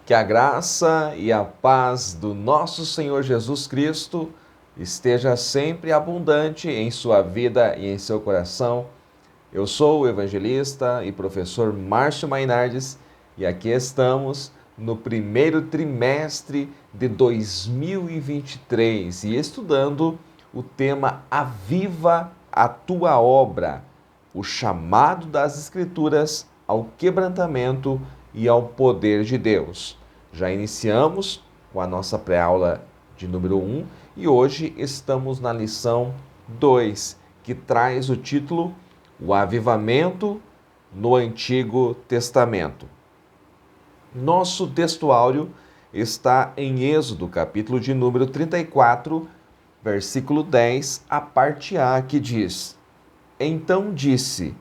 Que a graça e a paz do nosso Senhor Jesus Cristo esteja sempre abundante em sua vida e em seu coração. Eu sou o evangelista e professor Márcio Mainardes e aqui estamos no primeiro trimestre de 2023 e estudando o tema Aviva a Tua Obra, o chamado das Escrituras ao quebrantamento e ao poder de Deus. Já iniciamos com a nossa pré-aula de número 1 e hoje estamos na lição 2, que traz o título O Avivamento no Antigo Testamento. Nosso textuário está em Êxodo, capítulo de número 34, versículo 10, a parte A, que diz: Então disse: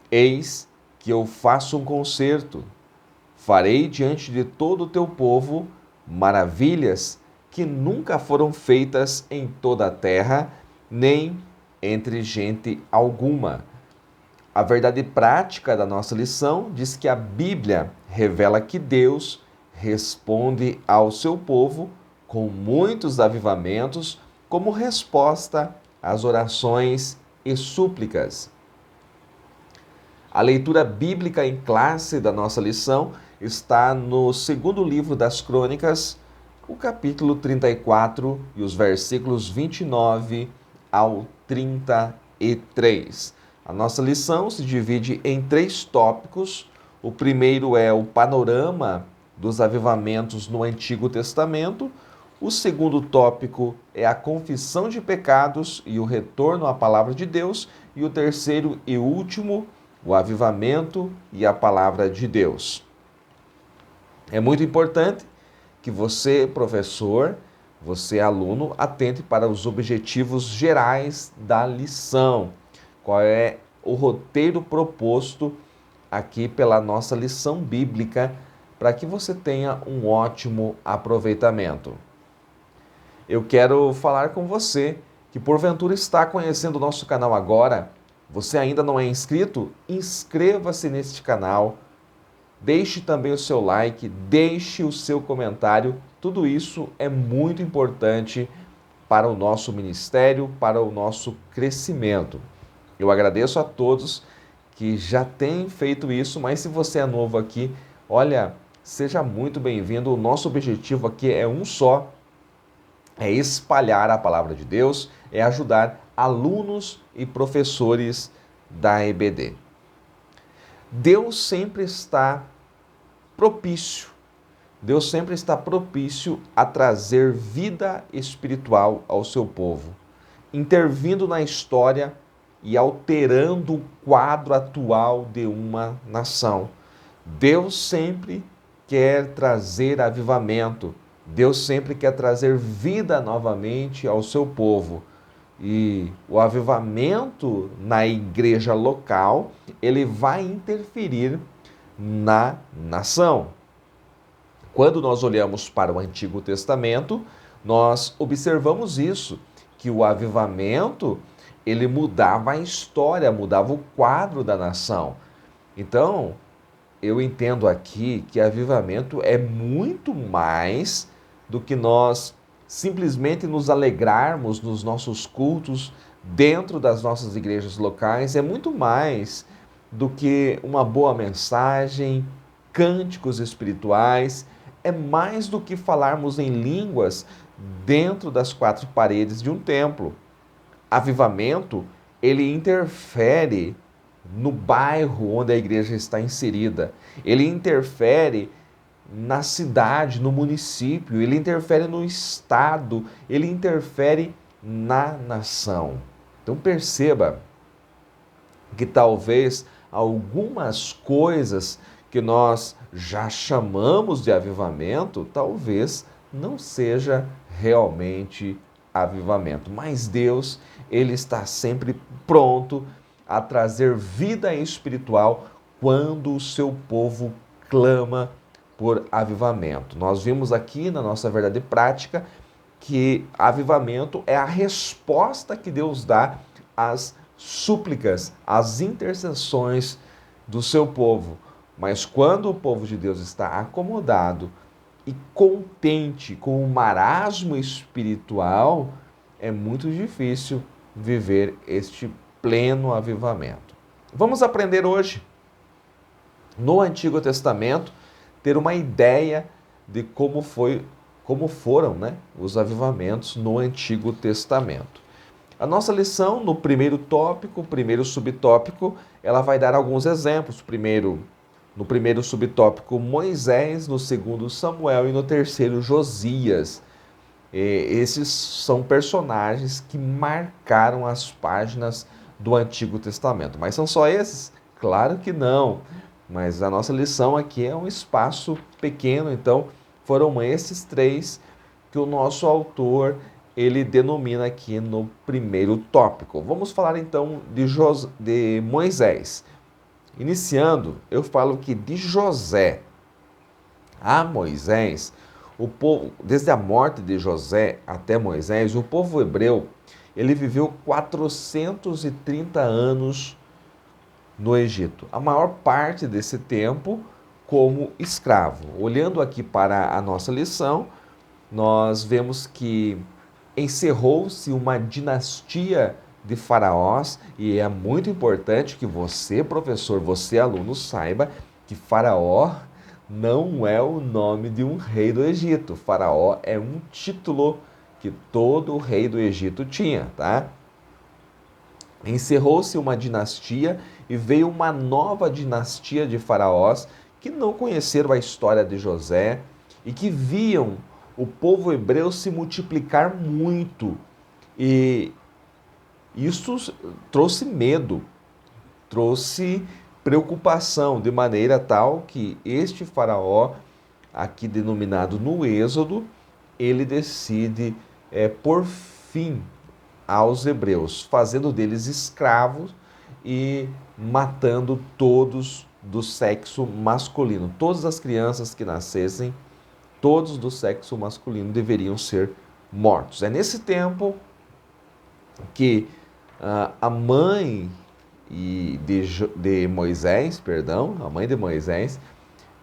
Eis que eu faço um concerto. Farei diante de todo o teu povo maravilhas que nunca foram feitas em toda a terra, nem entre gente alguma. A verdade prática da nossa lição diz que a Bíblia revela que Deus responde ao seu povo com muitos avivamentos como resposta às orações e súplicas. A leitura bíblica em classe da nossa lição está no segundo livro das Crônicas, o capítulo 34 e os versículos 29 ao 33. A nossa lição se divide em 3 tópicos. O primeiro é o panorama dos avivamentos no Antigo Testamento. O segundo tópico é a confissão de pecados e o retorno à palavra de Deus. E o terceiro e último, o avivamento e a palavra de Deus. É muito importante que você, professor, você, aluno, atente para os objetivos gerais da lição. Qual é o roteiro proposto aqui pela nossa lição bíblica para que você tenha um ótimo aproveitamento. Eu quero falar com você que porventura está conhecendo o nosso canal agora. Você ainda não é inscrito? Inscreva-se neste canal, deixe também o seu like, deixe o seu comentário. Tudo isso é muito importante para o nosso ministério, para o nosso crescimento. Eu agradeço a todos que já têm feito isso, mas se você é novo aqui, olha, seja muito bem-vindo. O nosso objetivo aqui é um só, é espalhar a palavra de Deus, é ajudar alunos e professores da EBD. Deus sempre está propício a trazer vida espiritual ao seu povo, intervindo na história e alterando o quadro atual de uma nação. Deus sempre quer trazer avivamento, Deus sempre quer trazer vida novamente ao seu povo. E o avivamento na igreja local, ele vai interferir na nação. Quando nós olhamos para o Antigo Testamento, nós observamos isso, que o avivamento, ele mudava a história, mudava o quadro da nação. Então, eu entendo aqui que avivamento é muito mais do que nós simplesmente nos alegrarmos nos nossos cultos dentro das nossas igrejas locais. É muito mais do que uma boa mensagem, cânticos espirituais. É mais do que falarmos em línguas dentro das 4 paredes de um templo. Avivamento, ele interfere no bairro onde a igreja está inserida. Ele interfere na cidade, no município, ele interfere no estado, ele interfere na nação. Então perceba que talvez algumas coisas que nós já chamamos de avivamento, talvez não seja realmente avivamento. Mas Deus, ele está sempre pronto a trazer vida espiritual quando o seu povo clama por avivamento. Nós vimos aqui na nossa verdade prática que avivamento é a resposta que Deus dá às súplicas, às intercessões do seu povo. Mas quando o povo de Deus está acomodado, e contente com o marasmo espiritual, é muito difícil viver este pleno avivamento. Vamos aprender hoje, no Antigo Testamento, ter uma ideia de como foram, né, os avivamentos no Antigo Testamento. A nossa lição, no primeiro tópico, primeiro subtópico, ela vai dar alguns exemplos. No primeiro subtópico, Moisés, no segundo, Samuel e no terceiro, Josias. Esses são personagens que marcaram as páginas do Antigo Testamento. Mas são só esses? Claro que não. Mas a nossa lição aqui é um espaço pequeno, então foram esses três que o nosso autor ele denomina aqui no primeiro tópico. Vamos falar então de Moisés. Iniciando, eu falo que de José a Moisés, o povo, desde a morte de José até Moisés, o povo hebreu, ele viveu 430 anos no Egito. A maior parte desse tempo como escravo. Olhando aqui para a nossa lição, nós vemos que encerrou-se uma dinastia de faraós e é muito importante que você, professor, você, aluno, saiba que Faraó não é o nome de um rei do Egito. Faraó é um título que todo rei do Egito tinha, tá? Encerrou-se uma dinastia e veio uma nova dinastia de faraós que não conheceram a história de José e que viam o povo hebreu se multiplicar muito. E isso trouxe medo, trouxe preocupação, de maneira tal que este faraó, aqui denominado no Êxodo, ele decide pôr fim aos hebreus, fazendo deles escravos e matando todos do sexo masculino. Todas as crianças que nascessem, todos do sexo masculino deveriam ser mortos. É nesse tempo que a mãe de Moisés, a mãe de Moisés,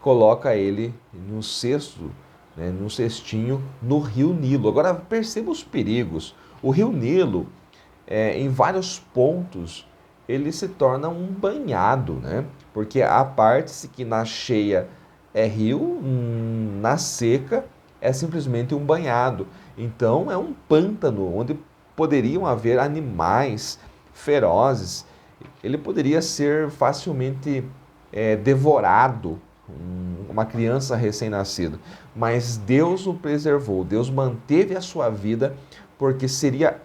coloca ele num cesto, né, num cestinho no rio Nilo. Agora perceba os perigos. O rio Nilo, em vários pontos, ele se torna um banhado, né? Porque há partes que na cheia é rio, na seca é simplesmente um banhado. Então é um pântano onde poderiam haver animais ferozes. Ele poderia ser facilmente devorado, uma criança recém-nascida. Mas Deus o preservou, Deus manteve a sua vida, porque seria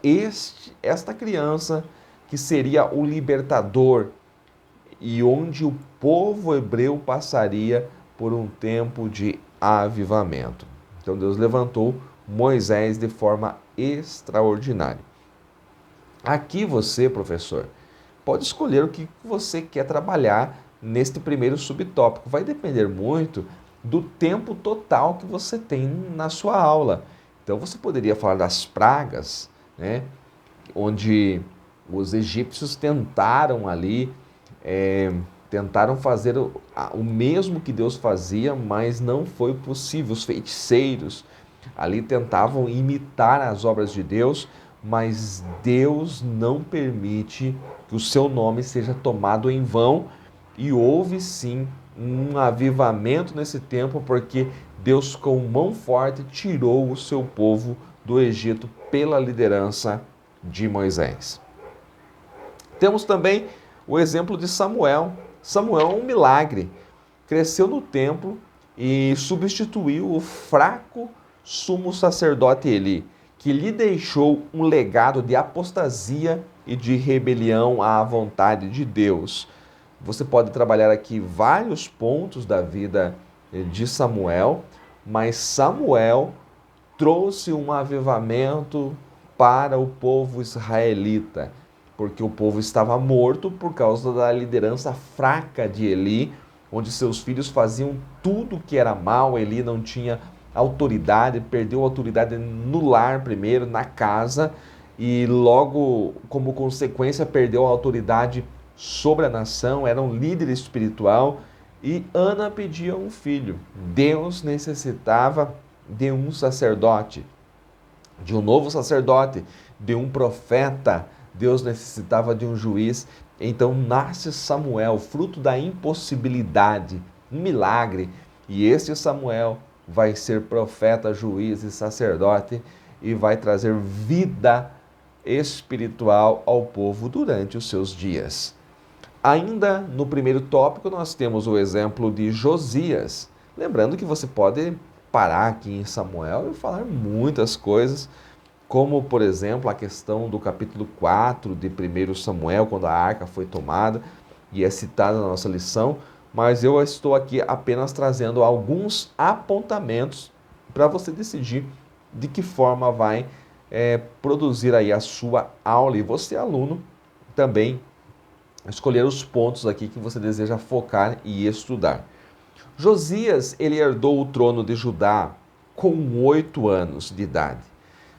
esta criança que seria o libertador e onde o povo hebreu passaria por um tempo de avivamento. Então Deus levantou Moisés de forma extraordinária. Aqui você, professor, pode escolher o que você quer trabalhar neste primeiro subtópico. Vai depender muito do tempo total que você tem na sua aula. Então você poderia falar das pragas, né, onde os egípcios tentaram ali, tentaram fazer o mesmo que Deus fazia, mas não foi possível. Os feiticeiros ali tentavam imitar as obras de Deus, mas Deus não permite que o seu nome seja tomado em vão. E houve sim um avivamento nesse tempo, porque Deus com mão forte tirou o seu povo do Egito pela liderança de Moisés. Temos também o exemplo de Samuel. Samuel é um milagre. Cresceu no templo e substituiu o fraco sumo sacerdote Eli, que lhe deixou um legado de apostasia e de rebelião à vontade de Deus. Você pode trabalhar aqui vários pontos da vida de Samuel, mas Samuel trouxe um avivamento para o povo israelita, porque o povo estava morto por causa da liderança fraca de Eli, onde seus filhos faziam tudo que era mal. Eli não tinha autoridade, perdeu a autoridade no lar primeiro, na casa, e logo, como consequência, perdeu a autoridade sobre a nação. Era um líder espiritual e Ana pedia um filho. Deus necessitava de um sacerdote, de um novo sacerdote, de um profeta. Deus necessitava de um juiz. Então nasce Samuel, fruto da impossibilidade, um milagre. E este Samuel vai ser profeta, juiz e sacerdote e vai trazer vida espiritual ao povo durante os seus dias. Ainda no primeiro tópico, nós temos o exemplo de Josias. Lembrando que você pode parar aqui em Samuel e falar muitas coisas, como, por exemplo, a questão do capítulo 4 de 1 Samuel, quando a arca foi tomada, e é citada na nossa lição, mas eu estou aqui apenas trazendo alguns apontamentos para você decidir de que forma vai produzir aí a sua aula, e você, aluno, também escolher os pontos aqui que você deseja focar e estudar. Josias, ele herdou o trono de Judá com 8 anos de idade,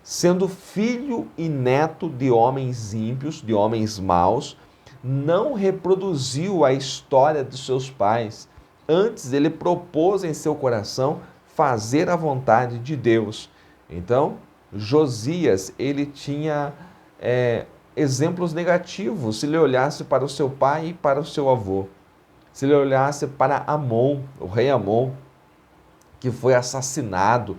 sendo filho e neto de homens ímpios, de homens maus. Não reproduziu a história de seus pais. Antes, ele propôs em seu coração fazer a vontade de Deus. Então, Josias, ele tinha exemplos negativos se ele olhasse para o seu pai e para o seu avô. Se ele olhasse para Amon, o rei Amon, que foi assassinado,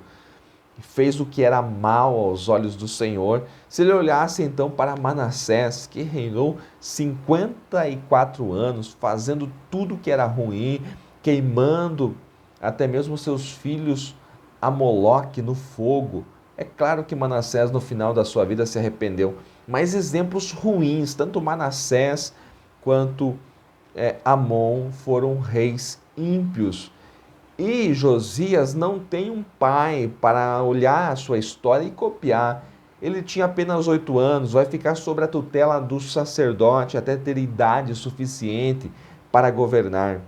fez o que era mal aos olhos do Senhor. Se ele olhasse então para Manassés, que reinou 54 anos, fazendo tudo que era ruim, queimando até mesmo seus filhos a Moloque no fogo. É claro que Manassés no final da sua vida se arrependeu, mas exemplos ruins, tanto Manassés quanto Amon foram reis ímpios. E Josias não tem um pai para olhar a sua história e copiar. Ele tinha apenas 8 anos, vai ficar sob a tutela do sacerdote até ter idade suficiente para governar.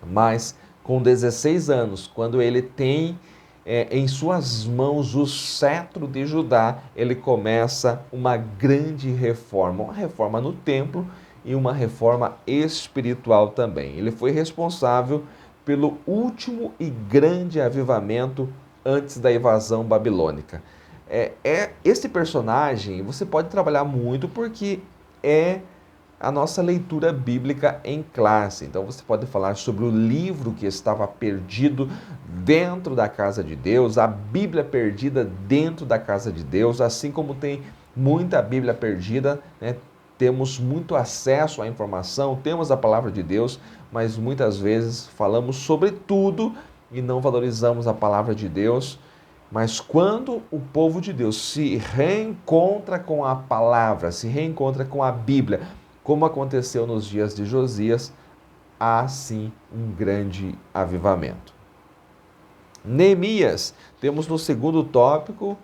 Mas com 16 anos, quando ele tem em suas mãos o cetro de Judá, ele começa uma grande reforma, uma reforma no templo e uma reforma espiritual também. Ele foi responsável pelo último e grande avivamento antes da invasão babilônica. Esse personagem você pode trabalhar muito porque é a nossa leitura bíblica em classe. Então você pode falar sobre o livro que estava perdido dentro da casa de Deus, a Bíblia perdida dentro da casa de Deus, assim como tem muita Bíblia perdida, né? Temos muito acesso à informação, temos a palavra de Deus, mas muitas vezes falamos sobre tudo e não valorizamos a palavra de Deus. Mas quando o povo de Deus se reencontra com a palavra, se reencontra com a Bíblia, como aconteceu nos dias de Josias, há sim um grande avivamento. Neemias, temos no segundo tópico,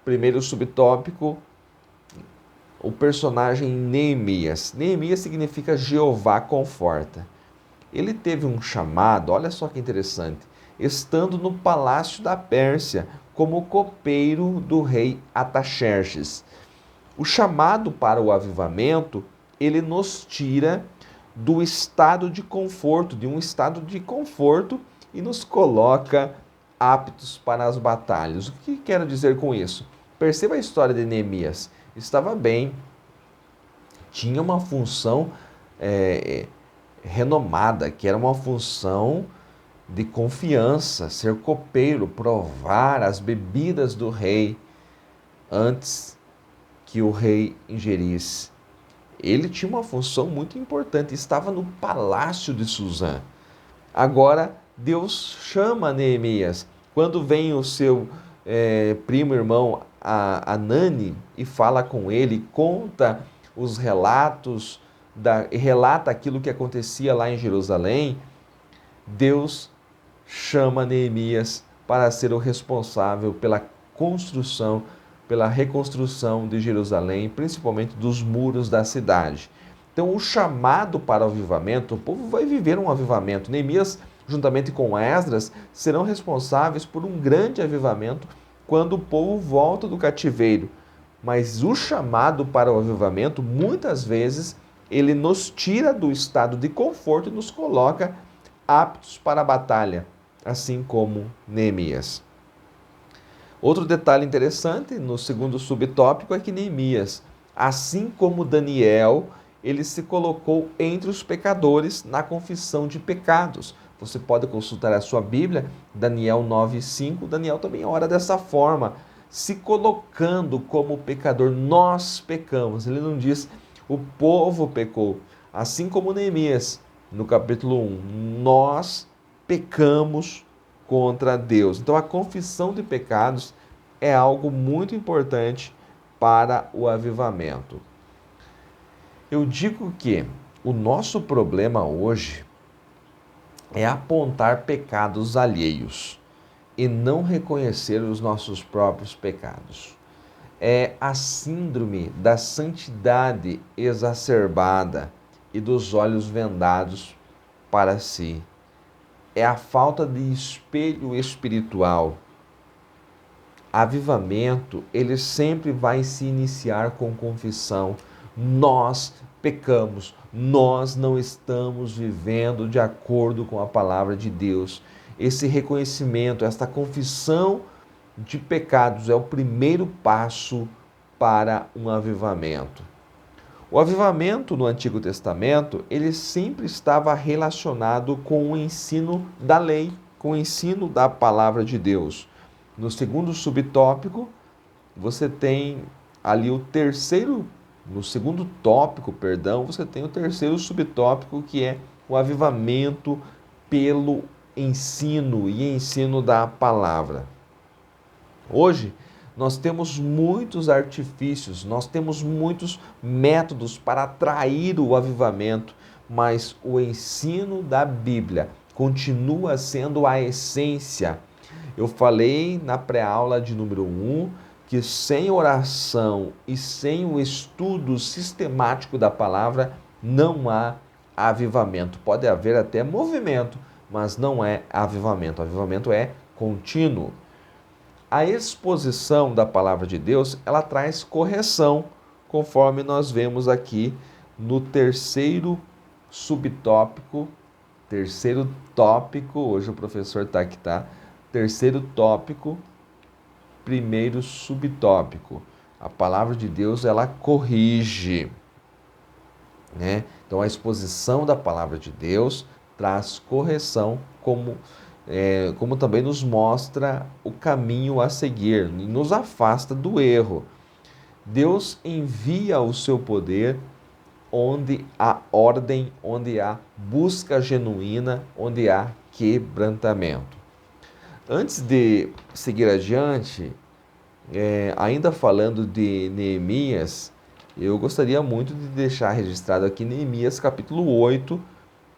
primeiro subtópico, o personagem Neemias. Neemias significa Jeová conforta. Ele teve um chamado, olha só que interessante, estando no palácio da Pérsia, como copeiro do rei Ataxerxes. O chamado para o avivamento, ele nos tira do estado de conforto, de um estado de conforto, e nos coloca aptos para as batalhas. O que quero dizer com isso? Perceba a história de Neemias. Estava bem, tinha uma função renomada, que era uma função de confiança, ser copeiro, provar as bebidas do rei antes que o rei ingerisse. Ele tinha uma função muito importante, estava no palácio de Suzã. Agora, Deus chama Neemias. Quando vem o seu primo irmão Anani e fala com ele, conta os relatos, relata aquilo que acontecia lá em Jerusalém, Deus chama Neemias para ser o responsável pela construção, pela reconstrução de Jerusalém, principalmente dos muros da cidade. Então, o chamado para o avivamento, o povo vai viver um avivamento. Neemias, juntamente com Esdras, serão responsáveis por um grande avivamento quando o povo volta do cativeiro. Mas o chamado para o avivamento, muitas vezes, ele nos tira do estado de conforto e nos coloca aptos para a batalha, assim como Neemias. Outro detalhe interessante no segundo subtópico é que Neemias, assim como Daniel, ele se colocou entre os pecadores na confissão de pecados. Você pode consultar a sua Bíblia, Daniel 9:5. Daniel também ora dessa forma, se colocando como pecador. Nós pecamos. Ele não diz o povo pecou. Assim como Neemias, no capítulo 1, nós pecamos contra Deus. Então a confissão de pecados é algo muito importante para o avivamento. Eu digo que o nosso problema hoje é apontar pecados alheios e não reconhecer os nossos próprios pecados. É a síndrome da santidade exacerbada e dos olhos vendados para si. É a falta de espelho espiritual. Avivamento, ele sempre vai se iniciar com confissão. Nós pecamos, nós não estamos vivendo de acordo com a palavra de Deus. Esse reconhecimento, esta confissão de pecados é o primeiro passo para um avivamento. O avivamento no Antigo Testamento, ele sempre estava relacionado com o ensino da lei, com o ensino da palavra de Deus. No segundo subtópico, você tem ali no segundo tópico, você tem o terceiro subtópico, que é o avivamento pelo ensino e ensino da palavra. Hoje, nós temos muitos artifícios, nós temos muitos métodos para atrair o avivamento, mas o ensino da Bíblia continua sendo a essência. Eu falei na pré-aula de número 1 que sem oração e sem o estudo sistemático da palavra não há avivamento. Pode haver até movimento, mas não é avivamento. Avivamento é contínuo. A exposição da palavra de Deus, ela traz correção, conforme nós vemos aqui no terceiro subtópico, hoje o professor está aqui, tá? Terceiro tópico, primeiro subtópico. A palavra de Deus, ela corrige, né? Então a exposição da palavra de Deus traz correção, como também nos mostra o caminho a seguir e nos afasta do erro. Deus envia o seu poder onde há ordem, onde há busca genuína, onde há quebrantamento. Antes de seguir adiante, ainda falando de Neemias, eu gostaria muito de deixar registrado aqui Neemias capítulo 8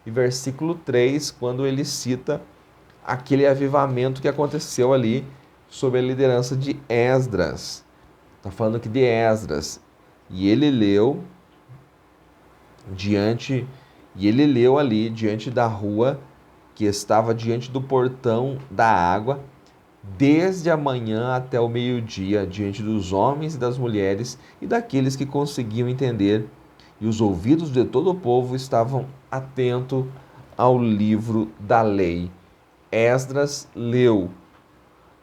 e versículo 3, quando ele cita aquele avivamento que aconteceu ali sob a liderança de Esdras. Está falando aqui de Esdras. E ele leu ali diante da rua que estava diante do portão da água, desde a manhã até o meio-dia, diante dos homens e das mulheres e daqueles que conseguiam entender. E os ouvidos de todo o povo estavam atentos ao livro da lei. Esdras leu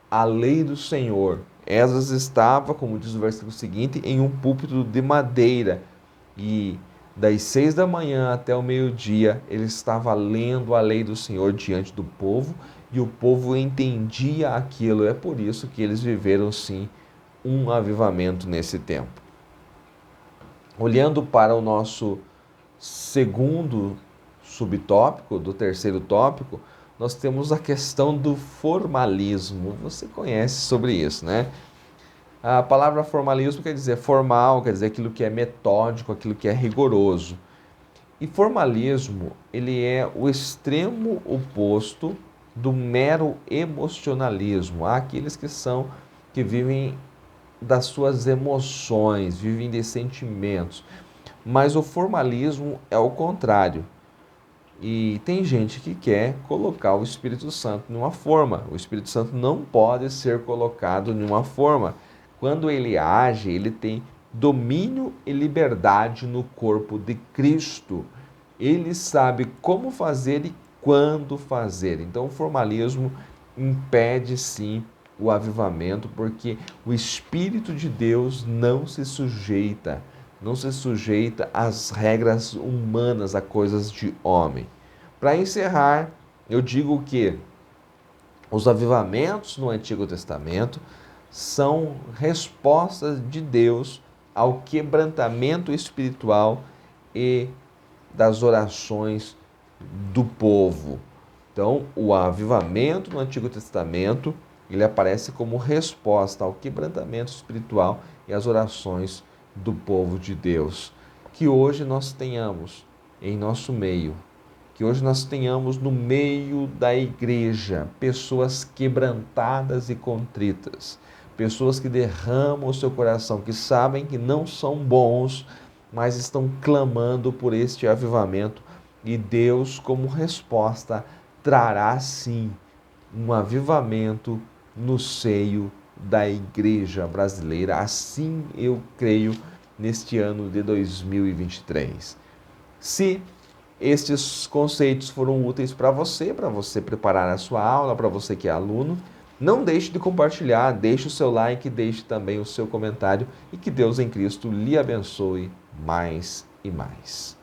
a lei do Senhor. Esdras estava, como diz o versículo seguinte, em um púlpito de madeira, e das 6 da manhã até o meio-dia ele estava lendo a lei do Senhor diante do povo, e o povo entendia aquilo. É por isso que eles viveram sim um avivamento nesse tempo. Olhando para o nosso segundo subtópico, do terceiro tópico, nós temos a questão do formalismo. Você conhece sobre isso, né? A palavra formalismo quer dizer formal, quer dizer aquilo que é metódico, aquilo que é rigoroso. E formalismo, ele é o extremo oposto do mero emocionalismo. Há aqueles que vivem das suas emoções, vivem de sentimentos. Mas o formalismo é o contrário. E tem gente que quer colocar o Espírito Santo numa forma. O Espírito Santo não pode ser colocado numa forma. Quando ele age, ele tem domínio e liberdade no corpo de Cristo. Ele sabe como fazer e quando fazer. Então, o formalismo impede, sim, o avivamento, porque o Espírito de Deus não se sujeita às regras humanas, a coisas de homem. Para encerrar, eu digo que os avivamentos no Antigo Testamento são respostas de Deus ao quebrantamento espiritual e das orações do povo. Então, o avivamento no Antigo Testamento, ele aparece como resposta ao quebrantamento espiritual e às orações do povo de Deus. Que hoje nós tenhamos em nosso meio, que hoje nós tenhamos no meio da igreja pessoas quebrantadas e contritas, pessoas que derramam o seu coração, que sabem que não são bons, mas estão clamando por este avivamento, e Deus, como resposta, trará sim um avivamento no seio da igreja brasileira. Assim eu creio neste ano de 2023. Se estes conceitos foram úteis para você preparar a sua aula, para você que é aluno, não deixe de compartilhar, deixe o seu like, deixe também o seu comentário, e que Deus em Cristo lhe abençoe mais e mais.